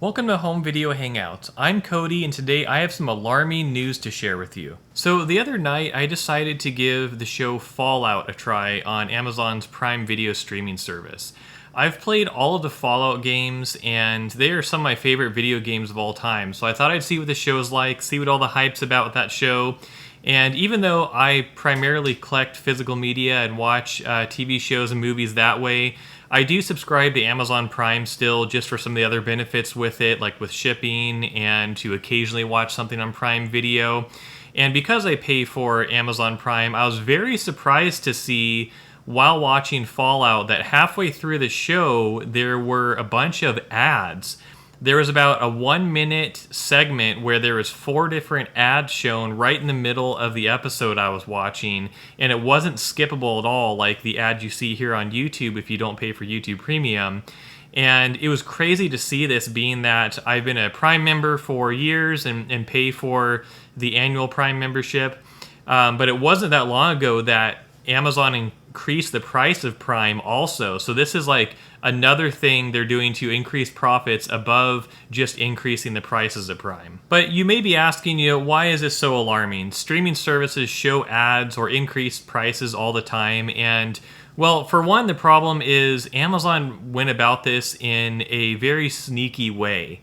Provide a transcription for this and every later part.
Welcome to Home Video Hangout. I'm Cody, and today I have some alarming news to share with you. So the other night, I decided to give the show Fallout a try on Amazon's Prime Video streaming service. I've played all of the Fallout games, and they are some of my favorite video games of all time, so I thought I'd see what the show's like, see what all the hype's about with that show. And even though I primarily collect physical media and watch TV shows and movies that way, I do subscribe to Amazon Prime still just for some of the other benefits with it, like with shipping and to occasionally watch something on Prime Video. And because I pay for Amazon Prime, I was very surprised to see while watching Fallout that halfway through the show, there were a bunch of ads. There was about a 1 minute segment where there was 4 different ads shown right in the middle of the episode I was watching, and it wasn't skippable at all like the ad you see here on YouTube if you don't pay for YouTube Premium. And it was crazy to see this, being that I've been a Prime member for years and pay for the annual Prime membership. But it wasn't that long ago that Amazon increased the price of Prime also. So this is like another thing they're doing to increase profits above just increasing the prices of Prime. But you may be asking, why is this so alarming? Streaming services show ads or increase prices all the time, and well, for one, the problem is Amazon went about this in a very sneaky way.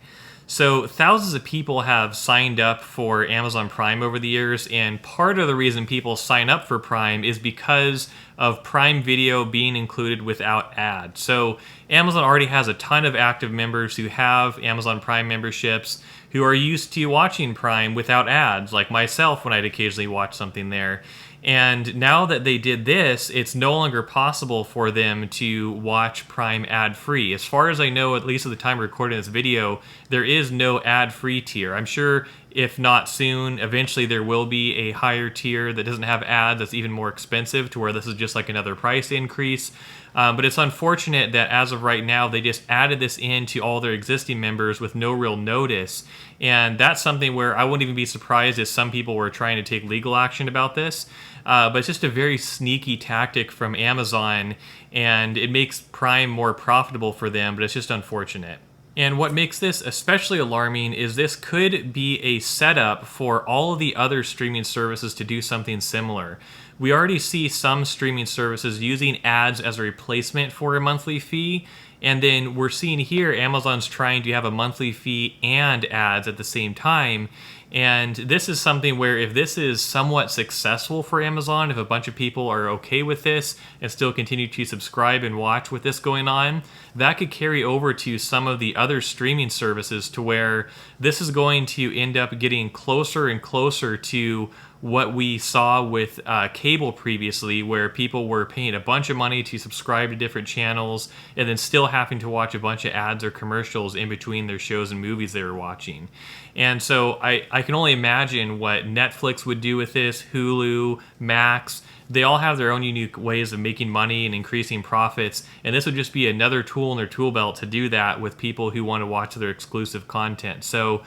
So thousands of people have signed up for Amazon Prime over the years, and part of the reason people sign up for Prime is because of Prime Video being included without ads. So Amazon already has a ton of active members who have Amazon Prime memberships who are used to watching Prime without ads, like myself when I'd occasionally watch something there. And now that they did this, it's no longer possible for them to watch Prime ad-free. As far as I know, at least at the time of recording this video, there is no ad-free tier. I'm sure if not soon, eventually there will be a higher tier that doesn't have ads that's even more expensive, to where this is just like another price increase. But it's unfortunate that as of right now, they just added this in to all their existing members with no real notice. And that's something where I wouldn't even be surprised if some people were trying to take legal action about this. But it's just a very sneaky tactic from Amazon, and it makes Prime more profitable for them, but it's just unfortunate. And what makes this especially alarming is this could be a setup for all of the other streaming services to do something similar. We already see some streaming services using ads as a replacement for a monthly fee, and then we're seeing here Amazon's trying to have a monthly fee and ads at the same time. And this is something where if this is somewhat successful for Amazon, if a bunch of people are okay with this and still continue to subscribe and watch with this going on, that could carry over to some of the other streaming services, to where this is going to end up getting closer and closer to what we saw with cable previously, where people were paying a bunch of money to subscribe to different channels and then still having to watch a bunch of ads or commercials in between their shows and movies they were watching. And so I can only imagine what Netflix would do with this, Hulu, Max. They all have their own unique ways of making money and increasing profits, and this would just be another tool in their tool belt to do that with people who want to watch their exclusive content. So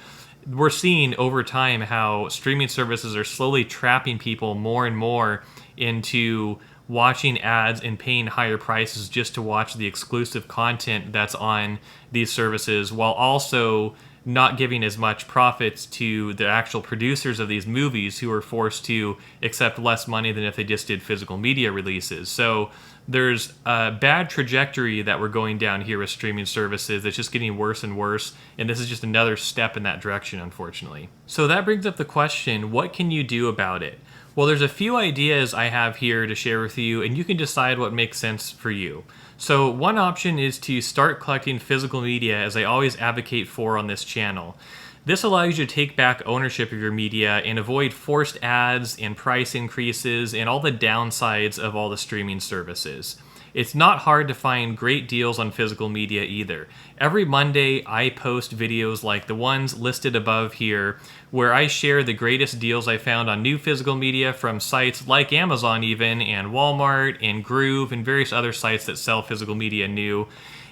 we're seeing over time how streaming services are slowly trapping people more and more into watching ads and paying higher prices just to watch the exclusive content that's on these services, while also not giving as much profits to the actual producers of these movies, who are forced to accept less money than if they just did physical media releases. So there's a bad trajectory that we're going down here with streaming services. It's just getting worse and worse, and this is just another step in that direction, unfortunately. So that brings up the question, what can you do about it? Well, there's a few ideas I have here to share with you, and you can decide what makes sense for you. So one option is to start collecting physical media, as I always advocate for on this channel. This allows you to take back ownership of your media and avoid forced ads and price increases and all the downsides of all the streaming services. It's not hard to find great deals on physical media either. Every Monday, I post videos like the ones listed above here, where I share the greatest deals I found on new physical media from sites like Amazon even, and Walmart, and Groove, and various other sites that sell physical media new.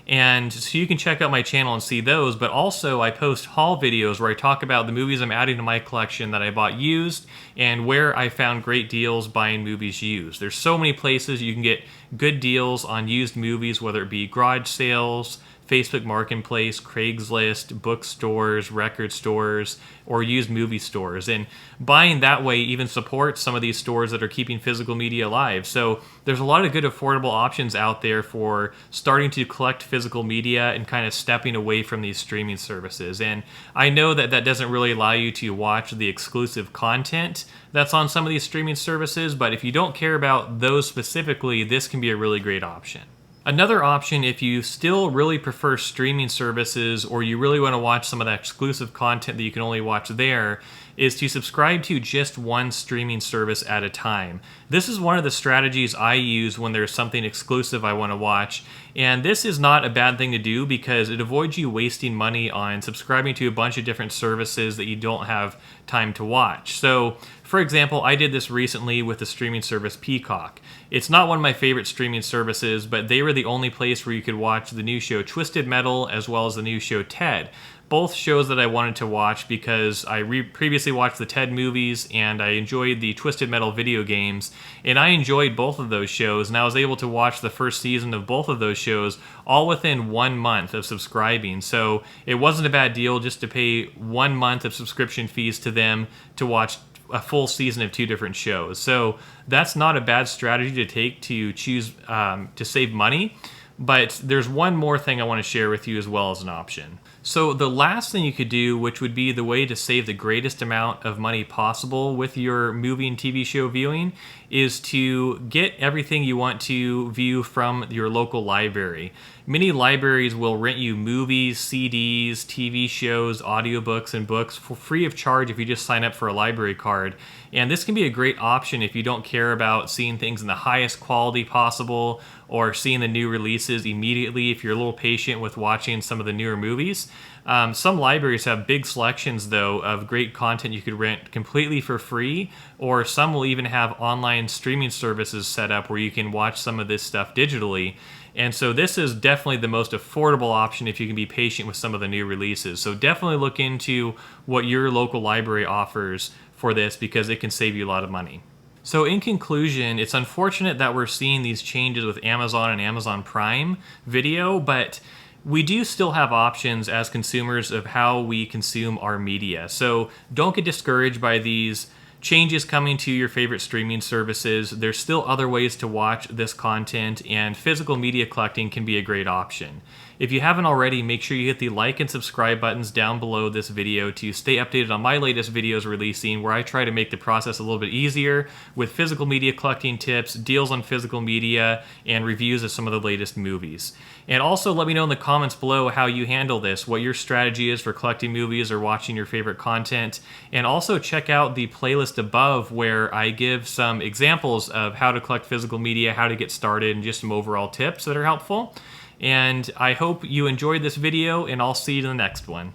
And so you can check out my channel and see those, but also I post haul videos where I talk about the movies I'm adding to my collection that I bought used and where I found great deals buying movies used. There's so many places you can get good deals on used movies, whether it be garage sales, Facebook Marketplace, Craigslist, bookstores, record stores, or used movie stores. And buying that way even supports some of these stores that are keeping physical media alive. So there's a lot of good affordable options out there for starting to collect physical media and kind of stepping away from these streaming services. And I know that that doesn't really allow you to watch the exclusive content that's on some of these streaming services, but if you don't care about those specifically, this can be a really great option. Another option, if you still really prefer streaming services or you really want to watch some of that exclusive content that you can only watch there, is to subscribe to just one streaming service at a time. This is one of the strategies I use when there's something exclusive I want to watch, and this is not a bad thing to do because it avoids you wasting money on subscribing to a bunch of different services that you don't have time to watch. So, for example, I did this recently with the streaming service Peacock. It's not one of my favorite streaming services, but they were the only place where you could watch the new show Twisted Metal as well as the new show Ted. Both shows that I wanted to watch because I previously watched the Ted movies and I enjoyed the Twisted Metal video games, and I enjoyed both of those shows, and I was able to watch the first season of both of those shows all within 1 month of subscribing. So it wasn't a bad deal just to pay 1 month of subscription fees to them to watch a full season of 2 different shows. So that's not a bad strategy to take to choose to save money. But there's one more thing I want to share with you as well as an option. So the last thing you could do, which would be the way to save the greatest amount of money possible with your movie and TV show viewing, is to get everything you want to view from your local library. Many libraries will rent you movies, CDs, TV shows, audiobooks, and books for free of charge if you just sign up for a library card. And this can be a great option if you don't care about seeing things in the highest quality possible or seeing the new releases immediately if you're a little patient with watching some of the newer movies. Some libraries have big selections, though, of great content you could rent completely for free, or some will even have online streaming services set up where you can watch some of this stuff digitally. And so this is definitely the most affordable option if you can be patient with some of the new releases. So definitely look into what your local library offers for this because it can save you a lot of money. So in conclusion, it's unfortunate that we're seeing these changes with Amazon and Amazon Prime Video, but we do still have options as consumers of how we consume our media. So don't get discouraged by these changes coming to your favorite streaming services. There's still other ways to watch this content, and physical media collecting can be a great option. If you haven't already, make sure you hit the like and subscribe buttons down below this video to stay updated on my latest videos releasing, where I try to make the process a little bit easier with physical media collecting tips, deals on physical media, and reviews of some of the latest movies. And also let me know in the comments below how you handle this, what your strategy is for collecting movies or watching your favorite content. And also check out the playlist above where I give some examples of how to collect physical media, how to get started, and just some overall tips that are helpful. And I hope you enjoyed this video, and I'll see you in the next one.